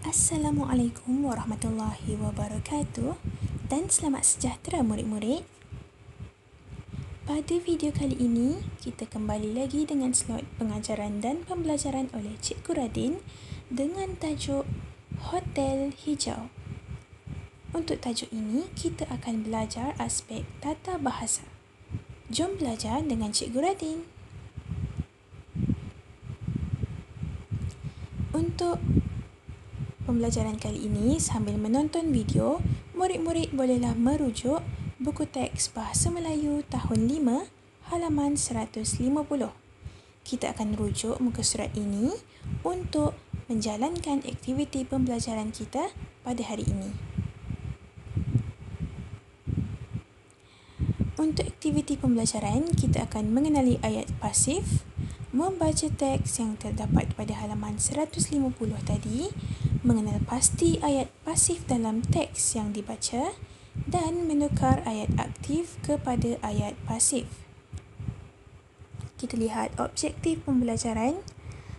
Assalamualaikum warahmatullahi wabarakatuh dan selamat sejahtera murid-murid. Pada video kali ini, kita kembali lagi dengan slot pengajaran dan pembelajaran oleh Cikgu Radin dengan tajuk Hotel Hijau. Untuk tajuk ini, kita akan belajar aspek tata bahasa. Jom belajar dengan Cikgu Radin. Untuk pembelajaran kali ini, sambil menonton video, murid-murid bolehlah merujuk buku teks Bahasa Melayu tahun 5, halaman 150. Kita akan rujuk muka surat ini untuk menjalankan aktiviti pembelajaran kita pada hari ini. Untuk aktiviti pembelajaran, kita akan mengenali ayat pasif, membaca teks yang terdapat pada halaman 150 tadi, mengenal pasti ayat pasif dalam teks yang dibaca dan menukar ayat aktif kepada ayat pasif. Kita lihat objektif pembelajaran.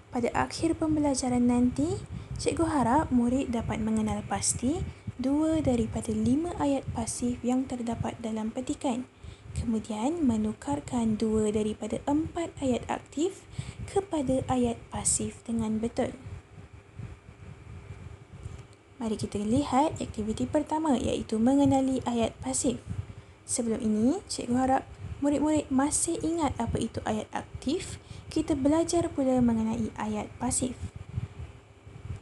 Pada akhir pembelajaran nanti, cikgu harap murid dapat mengenal pasti 2 daripada 5 ayat pasif yang terdapat dalam petikan. Kemudian menukarkan 2 daripada 4 ayat aktif kepada ayat pasif dengan betul. Mari kita lihat aktiviti pertama, iaitu mengenali ayat pasif. Sebelum ini, cikgu harap murid-murid masih ingat apa itu ayat aktif. Kita belajar pula mengenai ayat pasif.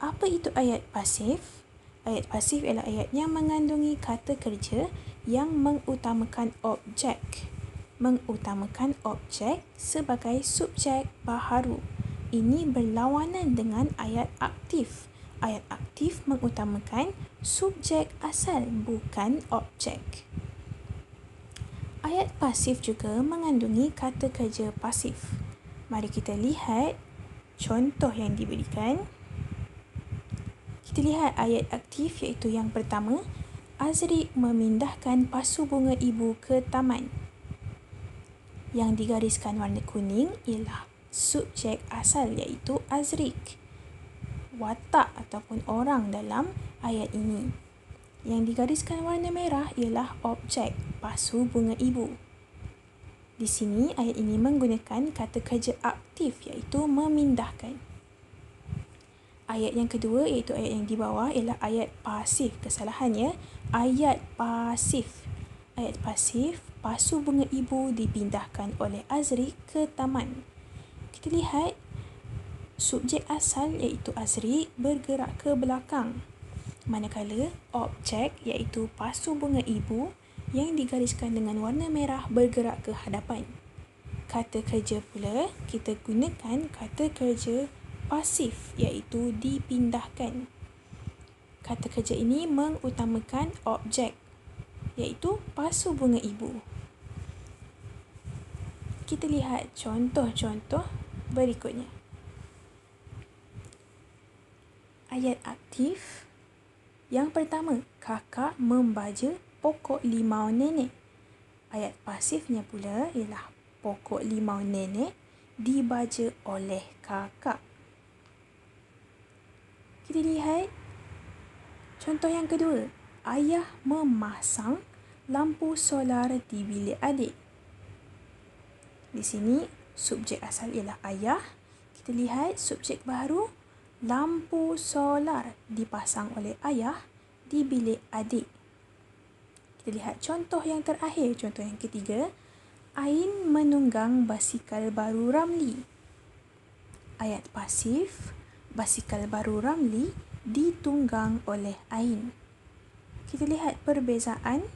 Apa itu ayat pasif? Ayat pasif ialah ayat yang mengandungi kata kerja yang mengutamakan objek. Mengutamakan objek sebagai subjek baharu. Ini berlawanan dengan ayat aktif. Ayat aktif mengutamakan subjek asal, bukan objek. Ayat pasif juga mengandungi kata kerja pasif. Mari kita lihat contoh yang diberikan. Kita lihat ayat aktif iaitu yang pertama, Azriq memindahkan pasu bunga ibu ke taman. Yang digariskan warna kuning ialah subjek asal iaitu Azriq. Watak ataupun orang dalam ayat ini. Yang digariskan warna merah ialah objek, pasu bunga ibu. Di sini ayat ini menggunakan kata kerja aktif iaitu memindahkan. Ayat yang kedua iaitu ayat yang di bawah ialah ayat pasif. Kesalahannya, ayat pasif. Ayat pasif, pasu bunga ibu dipindahkan oleh Azriq ke taman. Kita lihat subjek asal iaitu Azriq bergerak ke belakang, manakala objek iaitu pasu bunga ibu yang digariskan dengan warna merah bergerak ke hadapan. Kata kerja pula kita gunakan kata kerja pasif iaitu dipindahkan. Kata kerja ini mengutamakan objek iaitu pasu bunga ibu. Kita lihat contoh-contoh berikutnya. Ayat aktif. Yang pertama, kakak membaja pokok limau nenek. Ayat pasifnya pula ialah pokok limau nenek dibaja oleh kakak. Kita lihat contoh yang kedua. Ayah memasang lampu solar di bilik adik. Di sini subjek asal ialah ayah. Kita lihat subjek baru, lampu solar dipasang oleh ayah di bilik adik. Kita lihat contoh yang terakhir, contoh yang ketiga. Ain menunggang basikal baru Ramli. Ayat pasif, basikal baru Ramli ditunggang oleh Ain. Kita lihat perbezaan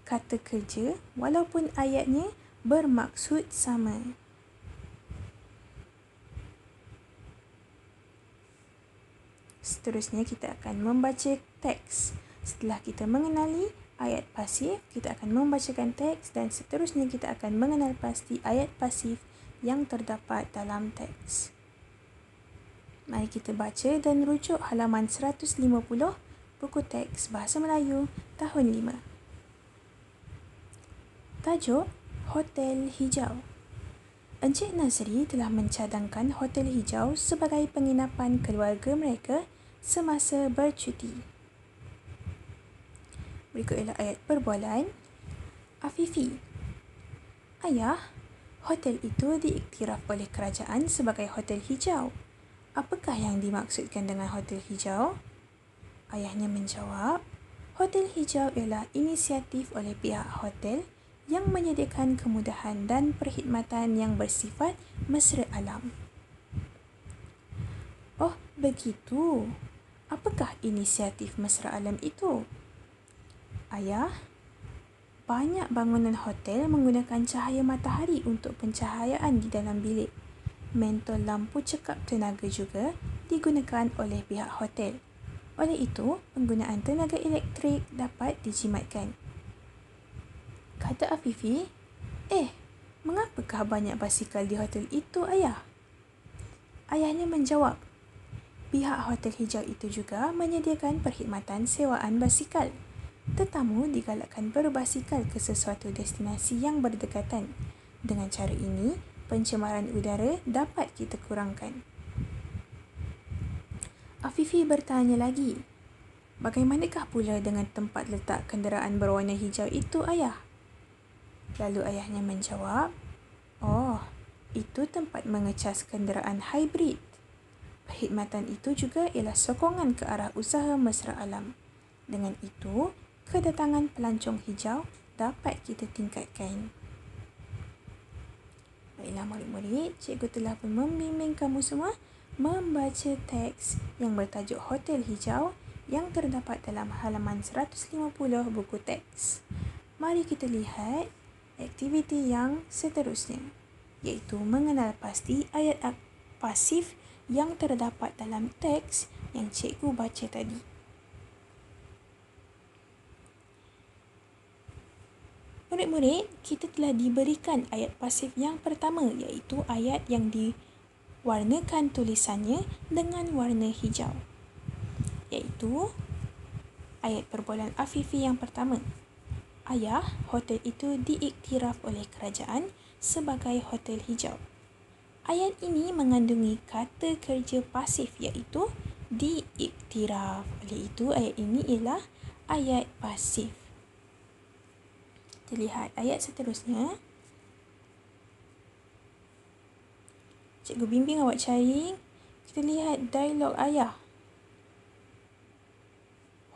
kata kerja walaupun ayatnya bermaksud sama. Seterusnya kita akan membaca teks. Setelah kita mengenali ayat pasif, kita akan membacakan teks dan seterusnya kita akan mengenal pasti ayat pasif yang terdapat dalam teks. Mari kita baca dan rujuk halaman 150 buku teks Bahasa Melayu tahun 5. Tajuk Hotel Hijau. Encik Nazri telah mencadangkan Hotel Hijau sebagai penginapan keluarga mereka semasa bercuti. Berikut ialah ayat perbualan. Afifi. Ayah, hotel itu diiktiraf oleh kerajaan sebagai hotel hijau. Apakah yang dimaksudkan dengan hotel hijau? Ayahnya menjawab, hotel hijau ialah inisiatif oleh pihak hotel yang menyediakan kemudahan dan perkhidmatan yang bersifat mesra alam. Oh, begitu. Apakah inisiatif mesra alam itu? Ayah, banyak bangunan hotel menggunakan cahaya matahari untuk pencahayaan di dalam bilik. Mentol lampu cekap tenaga juga digunakan oleh pihak hotel. Oleh itu, penggunaan tenaga elektrik dapat dijimatkan. Kata Afifi, mengapakah banyak basikal di hotel itu, ayah? Ayahnya menjawab, pihak hotel hijau itu juga menyediakan perkhidmatan sewaan basikal. Tetamu digalakkan berbasikal ke sesuatu destinasi yang berdekatan. Dengan cara ini, pencemaran udara dapat kita kurangkan. Afifi bertanya lagi, bagaimanakah pula dengan tempat letak kenderaan berwarna hijau itu, ayah? Lalu ayahnya menjawab, itu tempat mengecas kenderaan hybrid. Perkhidmatan itu juga ialah sokongan ke arah usaha mesra alam. Dengan itu, kedatangan pelancong hijau dapat kita tingkatkan. Baiklah murid-murid, cikgu telah pun membimbing kamu semua membaca teks yang bertajuk Hotel Hijau yang terdapat dalam halaman 150 buku teks. Mari kita lihat aktiviti yang seterusnya, iaitu mengenal pasti ayat pasif yang terdapat dalam teks yang cikgu baca tadi. Murid-murid, kita telah diberikan ayat pasif yang pertama, iaitu ayat yang diwarnakan tulisannya dengan warna hijau, iaitu ayat perbualan Afifi yang pertama. Ayah, hotel itu diiktiraf oleh kerajaan sebagai hotel hijau. Ayat ini mengandungi kata kerja pasif, iaitu diiktiraf. Oleh itu, ayat ini ialah ayat pasif. Kita lihat ayat seterusnya. Cikgu bimbing awak cari. Kita lihat dialog ayah.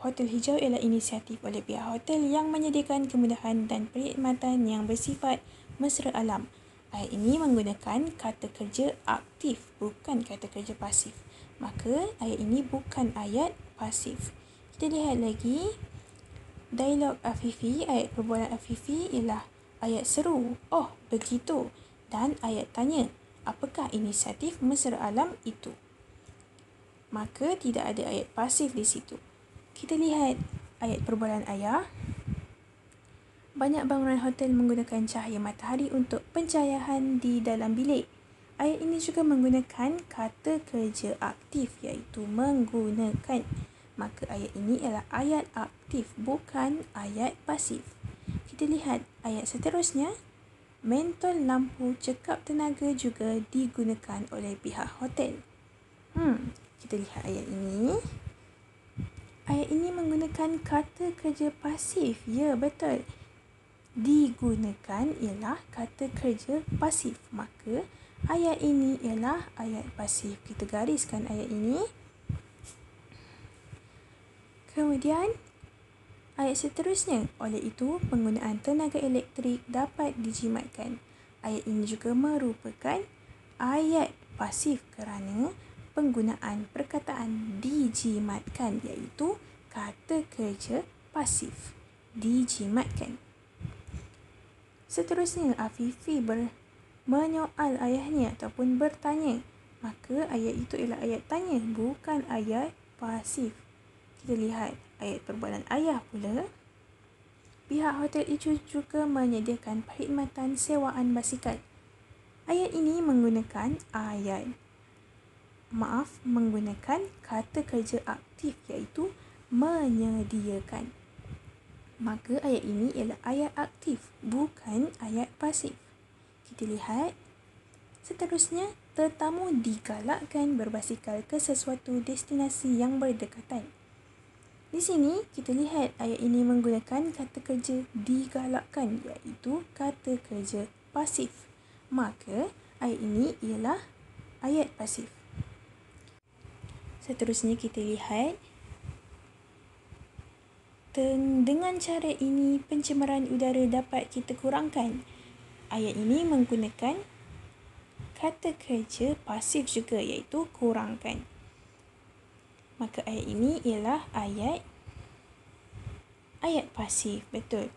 Hotel hijau ialah inisiatif oleh pihak hotel yang menyediakan kemudahan dan perkhidmatan yang bersifat mesra alam. Ayat ini menggunakan kata kerja aktif, bukan kata kerja pasif. Maka ayat ini bukan ayat pasif. Kita lihat lagi. Dialog Afifi, ayat perbualan Afifi ialah ayat seru. Oh, begitu. Dan ayat tanya, apakah inisiatif mesra alam itu? Maka tidak ada ayat pasif di situ. Kita lihat ayat perbualan ayah. Banyak bangunan hotel menggunakan cahaya matahari untuk pencahayaan di dalam bilik. Ayat ini juga menggunakan kata kerja aktif, iaitu menggunakan. Maka ayat ini ialah ayat aktif, bukan ayat pasif. Kita lihat ayat seterusnya. Mentol lampu cekap tenaga juga digunakan oleh pihak hotel. Kita lihat ayat ini. Ayat ini menggunakan kata kerja pasif. Ya, betul. Digunakan ialah kata kerja pasif. Maka ayat ini ialah ayat pasif. Kita gariskan ayat ini. Kemudian, ayat seterusnya, oleh itu penggunaan tenaga elektrik dapat dijimatkan. Ayat ini juga merupakan ayat pasif kerana penggunaan perkataan dijimatkan, iaitu kata kerja pasif. Dijimatkan. Seterusnya, Afifi menyoal ayahnya ataupun bertanya. Maka ayat itu ialah ayat tanya, bukan ayat pasif. Kita lihat ayat perbualan ayah pula. Pihak hotel itu juga menyediakan perkhidmatan sewaan basikal. Ayat ini menggunakan kata kerja aktif, iaitu menyediakan. Maka ayat ini ialah ayat aktif, bukan ayat pasif. Kita lihat Seterusnya, tetamu digalakkan berbasikal ke sesuatu destinasi yang berdekatan. Di sini, kita lihat ayat ini menggunakan kata kerja digalakkan, iaitu kata kerja pasif. Maka, ayat ini ialah ayat pasif. Seterusnya, kita lihat dengan cara ini pencemaran udara dapat kita kurangkan. Ayat ini menggunakan kata kerja pasif juga, iaitu kurangkan. Maka ayat ini ialah ayat pasif, betul.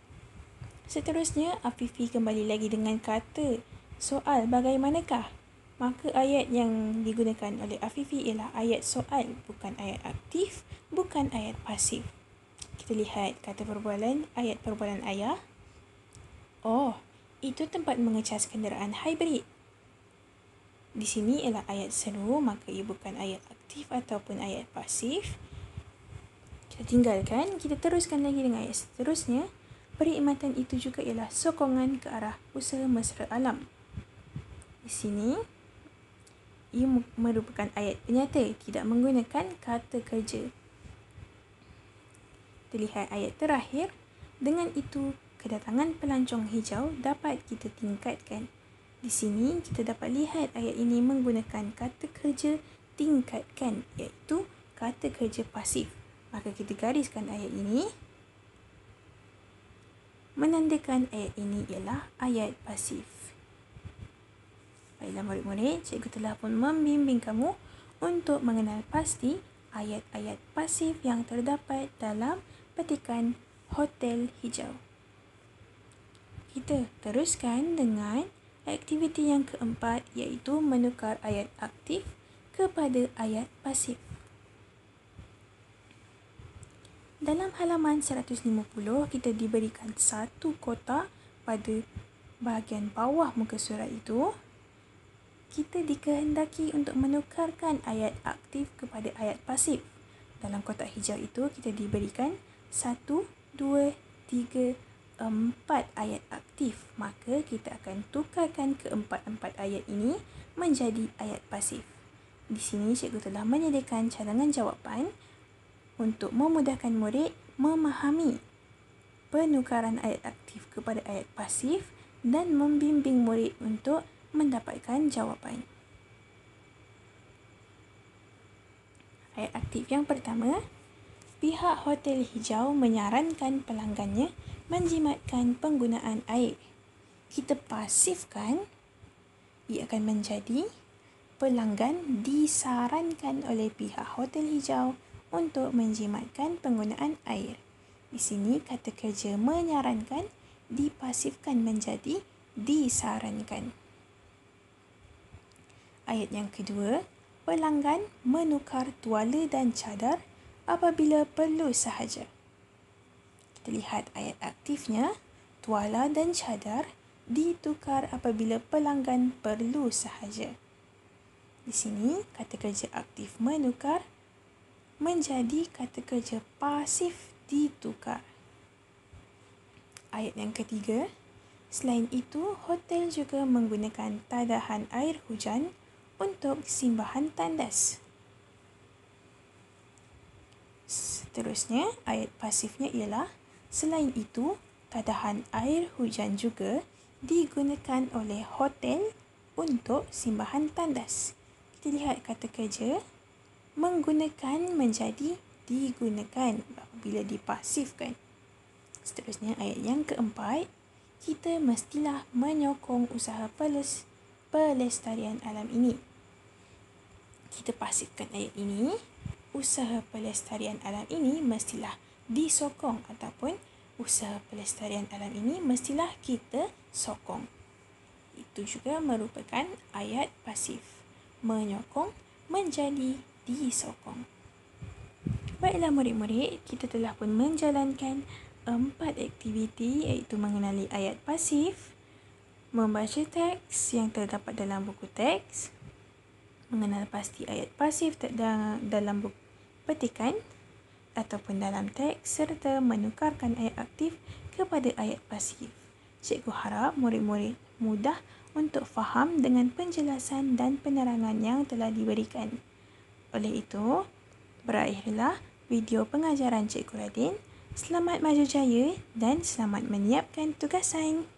Seterusnya, Afifi kembali lagi dengan kata soal bagaimanakah. Maka ayat yang digunakan oleh Afifi ialah ayat soal, bukan ayat aktif, bukan ayat pasif. Kita lihat kata perbualan, ayat perbualan ayah. Oh, itu tempat mengecas kenderaan hybrid. Di sini ialah ayat seru, maka ia bukan ayat aktif ataupun ayat pasif. Kita tinggalkan, kita teruskan lagi dengan ayat seterusnya. Perkhidmatan itu juga ialah sokongan ke arah usaha mesra alam. Di sini, ia merupakan ayat penyata, tidak menggunakan kata kerja. Kita lihat ayat terakhir. Dengan itu, kedatangan pelancong hijau dapat kita tingkatkan. Di sini, kita dapat lihat ayat ini menggunakan kata kerja tingkatkan, iaitu kata kerja pasif. Maka kita gariskan ayat ini, menandakan ayat ini ialah ayat pasif. Baiklah murid-murid, cikgu telah pun membimbing kamu untuk mengenal pasti ayat-ayat pasif yang terdapat dalam petikan hotel hijau. Kita teruskan dengan aktiviti yang keempat, iaitu menukar ayat aktif kepada ayat pasif. Dalam halaman 150, kita diberikan satu kotak pada bahagian bawah muka surat itu. Kita dikehendaki untuk menukarkan ayat aktif kepada ayat pasif. Dalam kotak hijau itu, kita diberikan 1, 2, 3, 4 ayat aktif. Maka kita akan tukarkan keempat-empat ayat ini menjadi ayat pasif. Di sini cikgu telah menyediakan cadangan jawapan untuk memudahkan murid memahami penukaran ayat aktif kepada ayat pasif dan membimbing murid untuk mendapatkan jawapan. Ayat aktif yang pertama, pihak hotel hijau menyarankan pelanggannya menjimatkan penggunaan air. Kita pasifkan, ia akan menjadi pelanggan disarankan oleh pihak hotel hijau untuk menjimatkan penggunaan air. Di sini kata kerja menyarankan dipasifkan menjadi disarankan. Ayat yang kedua, pelanggan menukar tuala dan cadar apabila perlu sahaja. Kita lihat ayat aktifnya, tuala dan cadar ditukar apabila pelanggan perlu sahaja. Di sini, kata kerja aktif menukar menjadi kata kerja pasif ditukar. Ayat yang ketiga, selain itu, hotel juga menggunakan tadahan air hujan untuk simbahan tandas. Seterusnya, ayat pasifnya ialah, selain itu, tadahan air hujan juga digunakan oleh hotel untuk simbahan tandas. Kita lihat kata kerja menggunakan menjadi digunakan apabila dipasifkan. Seterusnya, ayat yang keempat, kita mestilah menyokong usaha pelestarian alam ini. Kita pasifkan ayat ini, usaha pelestarian alam ini mestilah disokong ataupun usaha pelestarian alam ini mestilah kita sokong. Itu juga merupakan ayat pasif. Menyokong menjadi disokong. Baiklah murid-murid, kita telah pun menjalankan 4 aktiviti, iaitu mengenali ayat pasif, membaca teks yang terdapat dalam buku teks, mengenal pasti ayat pasif dalam buku petikan ataupun dalam teks, serta menukarkan ayat aktif kepada ayat pasif. Cikgu harap murid-murid mudah untuk faham dengan penjelasan dan penerangan yang telah diberikan. Oleh itu, berakhirlah video pengajaran Cikgu Radin. Selamat maju jaya dan selamat menyiapkan tugas sains.